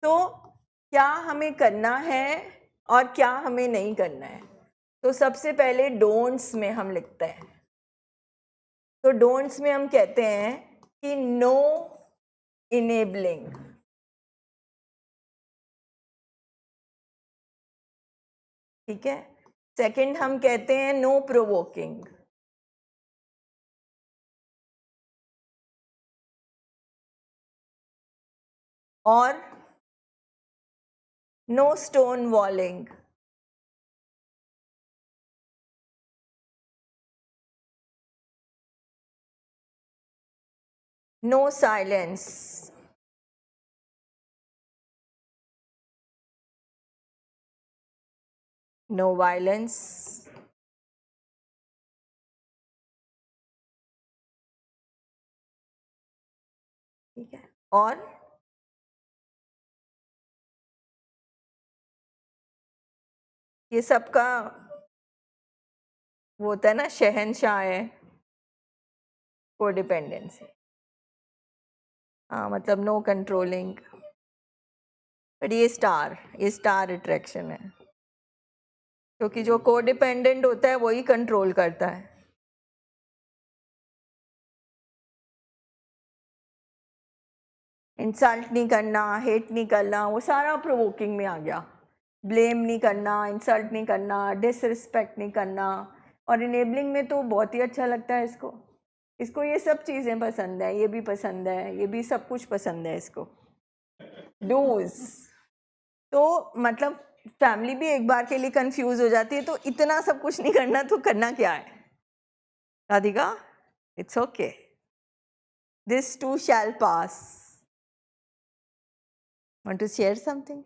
तो क्या हमें करना है और क्या हमें नहीं करना है। तो सबसे पहले डोंट्स में हम लिखते हैं। तो डोंट्स में हम कहते हैं कि नो इनेबलिंग, ठीक है। सेकंड हम कहते हैं नो प्रोवोकिंग, और no stone वॉलिंग, no silence, no violence, ठीक है। और ये सबका वो होता है ना, शहंशाह है कोडिपेंडेंसी। हाँ, मतलब नो कंट्रोलिंग, बट ये स्टार अट्रैक्शन है, क्योंकि जो कोडिपेंडेंट होता है वही कंट्रोल करता है। इंसल्ट नहीं करना, हेट नहीं करना, वो सारा प्रोवोकिंग में आ गया। ब्लेम नहीं करना, इंसल्ट नहीं करना, डिसरिस्पेक्ट नहीं करना। और इनेबलिंग में तो बहुत ही अच्छा लगता है इसको ये सब चीज़ें पसंद है, ये भी पसंद है, ये भी सब कुछ पसंद है इसको। डूज, तो मतलब फैमिली भी एक बार के लिए कंफ्यूज हो जाती है, तो इतना सब कुछ नहीं करना, तो करना क्या है Radhika? It's okay, this to shell pass. Want to share something?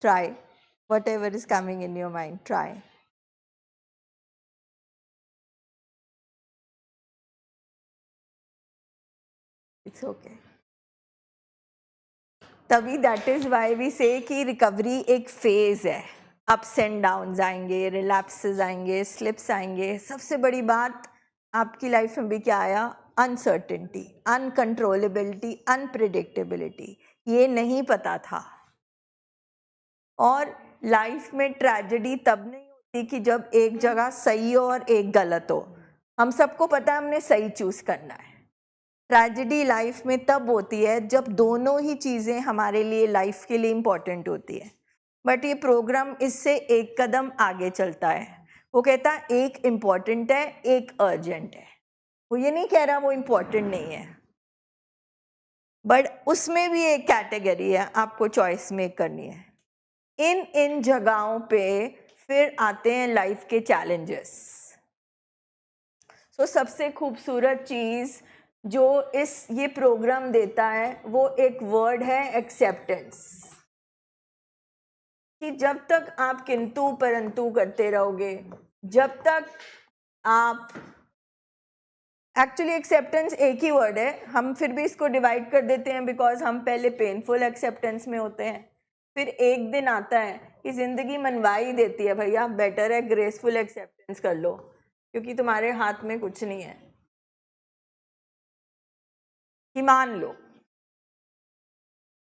Try whatever is coming in your mind. Try. It's okay. तभी दैट इज वाई वी से कि रिकवरी एक फेज है। अप्स एंड डाउन्स आएंगे, रिलैप्सेस आएंगे, स्लिप्स आएंगे। सबसे बड़ी बात आपकी लाइफ में भी क्या आया? Uncertainty, uncontrollability, unpredictability. ये नहीं पता था। और लाइफ में ट्रेजेडी तब नहीं होती कि जब एक जगह सही हो और एक गलत हो। हम सबको पता है हमने सही चूज करना है। ट्रेजेडी लाइफ में तब होती है जब दोनों ही चीज़ें हमारे लिए लाइफ के लिए इम्पोर्टेंट होती है। बट ये प्रोग्राम इससे एक कदम आगे चलता है। वो कहता है एक इम्पॉर्टेंट है, एक अर्जेंट है। वो ये नहीं कह रहा वो इम्पॉर्टेंट नहीं है, बट उसमें भी एक कैटेगरी है, आपको चॉइस मेक करनी है। इन जगहों पे फिर आते हैं लाइफ के चैलेंजेस। सो सबसे खूबसूरत चीज़ जो ये प्रोग्राम देता है वो एक वर्ड है एक्सेप्टेंस। कि जब तक आप किंतु परंतु करते रहोगे, जब तक आप एक्चुअली एक्सेप्टेंस एक ही वर्ड है, हम फिर भी इसको डिवाइड कर देते हैं बिकॉज हम पहले पेनफुल एक्सेप्टेंस में होते हैं। फिर एक दिन आता है कि ज़िंदगी मनवा ही देती है, भैया बेटर है ग्रेसफुल एक्सेप्टेंस कर लो क्योंकि तुम्हारे हाथ में कुछ नहीं है, कि मान लो।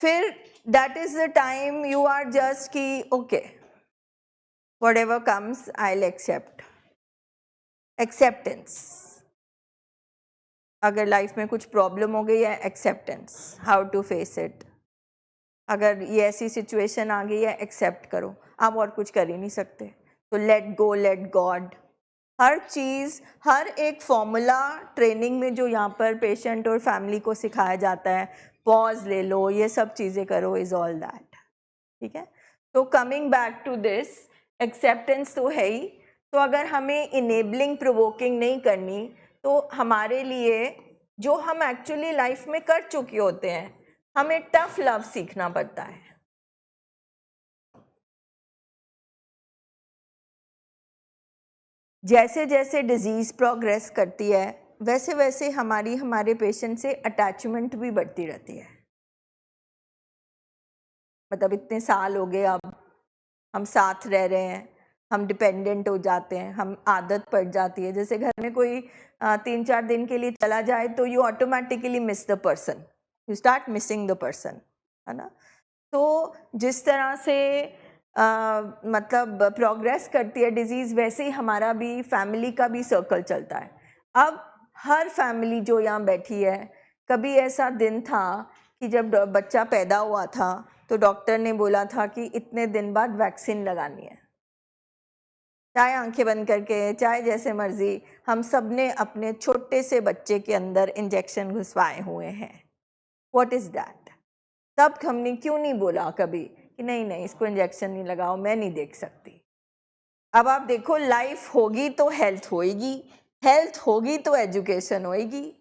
फिर that is the time you are just कि okay whatever comes I will accept. Acceptance, अगर लाइफ में कुछ प्रॉब्लम हो गई है, acceptance, how to face it. अगर ये ऐसी सिचुएशन आ गई है, एक्सेप्ट करो, आप और कुछ कर ही नहीं सकते। तो लेट गो, लेट गॉड। हर चीज़, हर एक फॉर्मूला ट्रेनिंग में जो यहाँ पर पेशेंट और फैमिली को सिखाया जाता है, पॉज ले लो, ये सब चीज़ें करो, इज़ ऑल दैट। ठीक है। तो coming back to this, acceptance तो है ही। तो अगर हमें इनेबलिंग प्रोवोकिंग नहीं करनी, तो हमारे लिए जो हम एक्चुअली लाइफ में कर चुके होते हैं, हमें टफ लव सीखना पड़ता है। जैसे जैसे डिजीज प्रोग्रेस करती है वैसे वैसे हमारे पेशेंट से अटैचमेंट भी बढ़ती रहती है। मतलब इतने साल हो गए, अब हम साथ रह रहे हैं, हम डिपेंडेंट हो जाते हैं, हम आदत पड़ जाती है। जैसे घर में कोई 3-4 दिन के लिए चला जाए तो you automatically miss the person, you start missing the person. है ना। तो जिस तरह से मतलब प्रोग्रेस करती है डिजीज़, वैसे ही हमारा भी फैमिली का भी सर्कल चलता है। अब हर फैमिली जो यहाँ बैठी है, कभी ऐसा दिन था कि जब बच्चा पैदा हुआ था तो डॉक्टर ने बोला था कि इतने दिन बाद वैक्सीन लगानी है, चाहे आंखें बंद करके, चाहे जैसे मर्जी, हम सब ने अपने छोटे से बच्चे के अंदर इंजेक्शन घुसवाए हुए हैं। What is that? तब हमने क्यों नहीं बोला कभी कि नहीं नहीं इसको इंजेक्शन नहीं लगाओ, मैं नहीं देख सकती। अब आप देखो, लाइफ होगी तो हेल्थ होएगी, हेल्थ होगी तो एजुकेशन होएगी।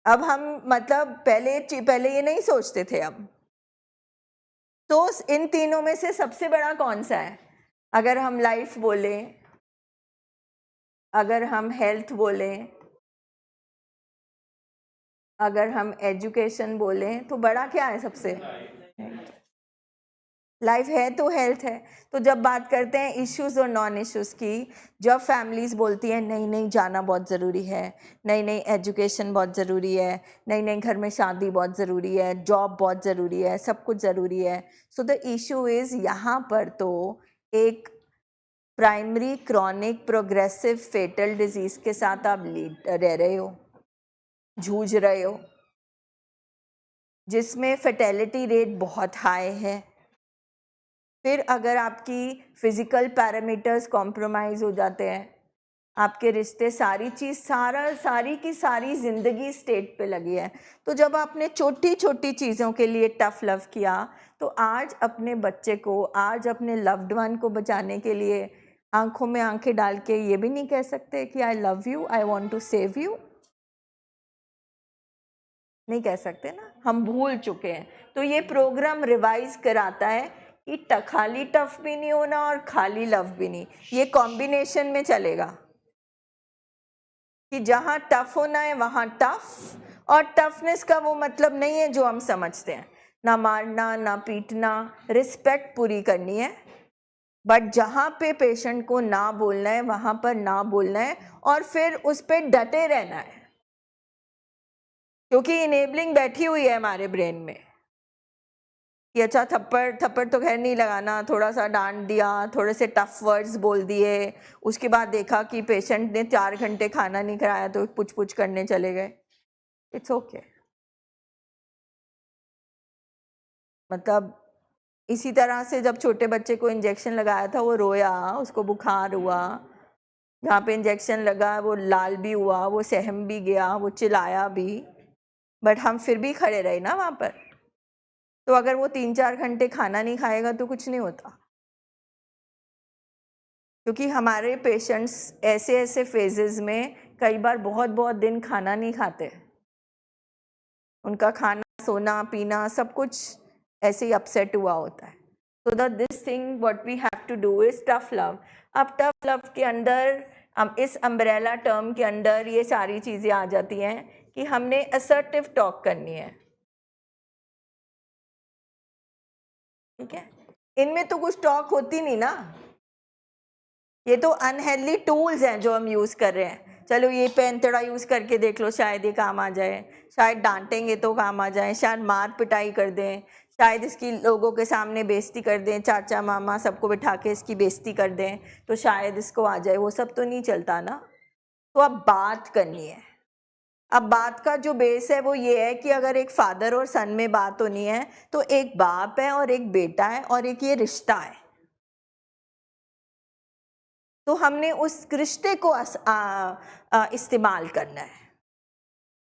अब हम मतलब पहले ये नहीं सोचते थे हम। तो इन तीनों में से सबसे बड़ा कौन सा है? अगर हम लाइफ बोलें, अगर हम हेल्थ बोलें, अगर हम एजुकेशन बोलें, तो बड़ा क्या है सबसे? लाइफ है तो हेल्थ है। तो जब बात करते हैं इश्यूज़ और नॉन इश्यूज़ की, जब फैमिलीज़ बोलती हैं नहीं नहीं जाना बहुत ज़रूरी है, नहीं नहीं एजुकेशन बहुत ज़रूरी है, नहीं नहीं घर में शादी बहुत ज़रूरी है, जॉब बहुत ज़रूरी है, सब कुछ ज़रूरी है। सो द इशू इज़, यहाँ पर तो एक primary chronic progressive fatal disease के साथ आप रह रहे हो, जूझ रहे हो, जिसमें फर्टिलिटी रेट बहुत हाई है। फिर अगर आपकी फिज़िकल पैरामीटर्स कॉम्प्रोमाइज़ हो जाते हैं, आपके रिश्ते, सारी चीज़, सारी की सारी ज़िंदगी स्टेट पे लगी है। तो जब आपने छोटी छोटी चीज़ों के लिए टफ लव किया, तो आज अपने बच्चे को, आज अपने लव्ड वन को बचाने के लिए आंखों में आंखें डाल के ये भी नहीं कह सकते कि I love you, I want to save you. नहीं कह सकते ना, हम भूल चुके हैं। तो ये प्रोग्राम रिवाइज कराता है कि खाली टफ भी नहीं होना और खाली लव भी नहीं, ये कॉम्बिनेशन में चलेगा कि जहाँ टफ होना है वहाँ टफ, और टफनेस का वो मतलब नहीं है जो हम समझते हैं, ना मारना ना पीटना, रिस्पेक्ट पूरी करनी है। बट जहाँ पे पेशेंट को ना बोलना है वहाँ पर ना बोलना है, और फिर उस पर डटे रहना है, क्योंकि इनेबलिंग बैठी हुई है हमारे ब्रेन में कि अच्छा थप्पड़ तो खैर नहीं लगाना, थोड़ा सा डांट दिया, थोड़े से टफ वर्ड्स बोल दिए, उसके बाद देखा कि पेशेंट ने 4 घंटे खाना नहीं खाया तो पुछ पुछ करने चले गए। It's okay. मतलब इसी तरह से जब छोटे बच्चे को इंजेक्शन लगाया था, वो रोया, उसको बुखार हुआ, जहाँ पे इंजेक्शन लगा वो लाल भी हुआ, वो सहम भी गया, वो चिल्लाया भी, बट हम फिर भी खड़े रहे ना वहाँ पर। तो अगर वो 3-4 घंटे खाना नहीं खाएगा तो कुछ नहीं होता, क्योंकि हमारे पेशेंट्स ऐसे ऐसे फेजेस में कई बार बहुत बहुत दिन खाना नहीं खाते, उनका खाना, सोना, पीना सब कुछ ऐसे ही अपसेट हुआ होता है। So this thing what we have to do is tough love. अब टफ लव के अंदर हम इस अम्ब्रेला टर्म के अंदर ये सारी चीज़ें आ जाती हैं कि हमने असर्टिव टॉक करनी है, ठीक है। इनमें तो कुछ टॉक होती नहीं ना, ये तो अनहेल्दी टूल्स हैं जो हम यूज़ कर रहे हैं। चलो ये पेन थोड़ा यूज़ करके देख लो, शायद ये काम आ जाए, शायद डांटेंगे तो काम आ जाए, शायद मार पिटाई कर दें, शायद इसकी लोगों के सामने बेइज्जती कर दें, चाचा मामा सबको बिठा के इसकी बेइज्जती कर दें तो शायद इसको आ जाए। वो सब तो नहीं चलता ना। तो अब बात करनी है। अब बात का जो बेस है वो ये है कि अगर एक फादर और सन में बात होनी है तो एक बाप है और एक बेटा है और एक ये रिश्ता है। तो हमने उस रिश्ते को इस्तेमाल करना है।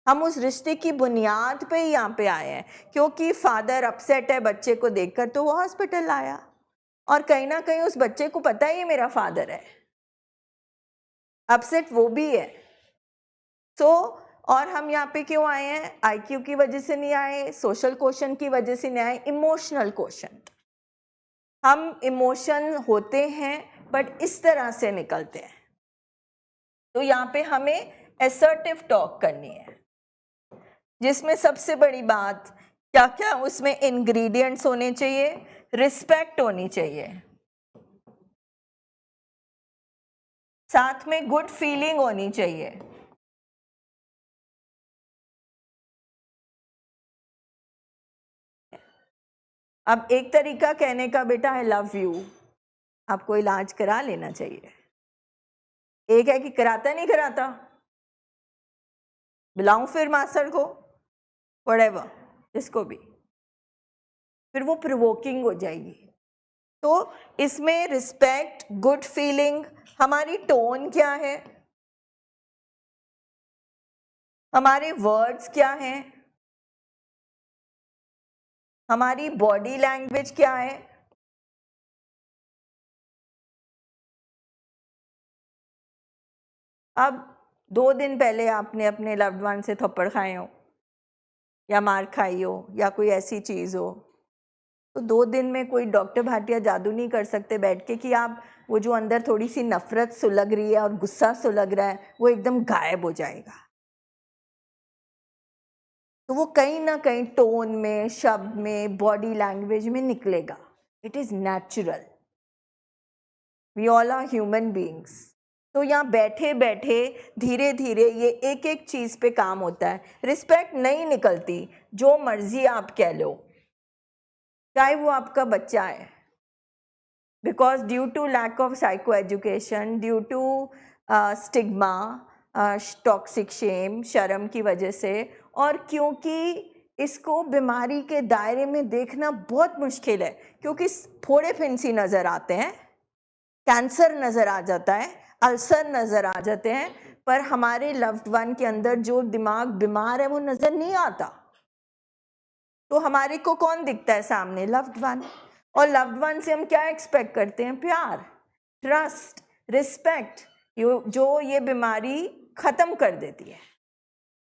हम उस रिश्ते की बुनियाद पे ही यहाँ पे आए हैं, क्योंकि फादर अपसेट है बच्चे को देखकर तो वो हॉस्पिटल आया, और कहीं ना कहीं उस बच्चे को पता है ये मेरा फादर है, अपसेट वो भी है। तो और हम यहाँ पे क्यों आए हैं? आईक्यू की वजह से नहीं आए, सोशल क्वोशंट की वजह से नहीं आए, इमोशनल क्वोशंट। हम इमोशन होते हैं बट इस तरह से निकलते हैं। तो यहाँ पे हमें असर्टिव टॉक करनी है, जिसमें सबसे बड़ी बात क्या क्या उसमें इंग्रेडिएंट्स होने चाहिए, रिस्पेक्ट होनी चाहिए, साथ में गुड फीलिंग होनी चाहिए, अब एक तरीका कहने का, बेटा आई लव यू, आपको इलाज करा लेना चाहिए। एक है कि कराता नहीं कराता, बुलाऊं फिर मास्टर को, व्हाटएवर, जिसको भी, फिर वो प्रोवोकिंग हो जाएगी। तो इसमें रिस्पेक्ट, गुड फीलिंग, हमारी टोन क्या है, हमारे वर्ड्स क्या हैं, हमारी बॉडी लैंग्वेज क्या है। अब 2 दिन पहले आपने अपने लव्ड वन से थप्पड़ खाए हो या मार खाई हो या कोई ऐसी चीज़ हो, तो 2 दिन में कोई डॉक्टर भाटिया जादू नहीं कर सकते बैठ के कि आप वो जो अंदर थोड़ी सी नफरत सुलग रही है और गुस्सा सुलग रहा है वो एकदम गायब हो जाएगा। तो वो कहीं ना कहीं टोन में, शब्द में, बॉडी लैंग्वेज में निकलेगा। It is natural, we all are human beings. तो यहाँ बैठे बैठे धीरे धीरे ये एक एक चीज़ पे काम होता है। रिस्पेक्ट नहीं निकलती, जो मर्जी आप कह लो, चाहे वो आपका बच्चा है, because due to lack of psychoeducation, due to stigma, toxic shame, शर्म की वजह से, और क्योंकि इसको बीमारी के दायरे में देखना बहुत मुश्किल है, क्योंकि फोड़े फिंसी नज़र आते हैं, कैंसर नज़र आ जाता है, अल्सर नज़र आ जाते हैं, पर हमारे लव्ड वन के अंदर जो दिमाग बीमार है वो नज़र नहीं आता। तो हमारे को कौन दिखता है सामने? Loved one. और लव्ड वन से हम क्या एक्सपेक्ट करते हैं? प्यार, ट्रस्ट, रिस्पेक्ट, जो ये बीमारी ख़त्म कर देती है।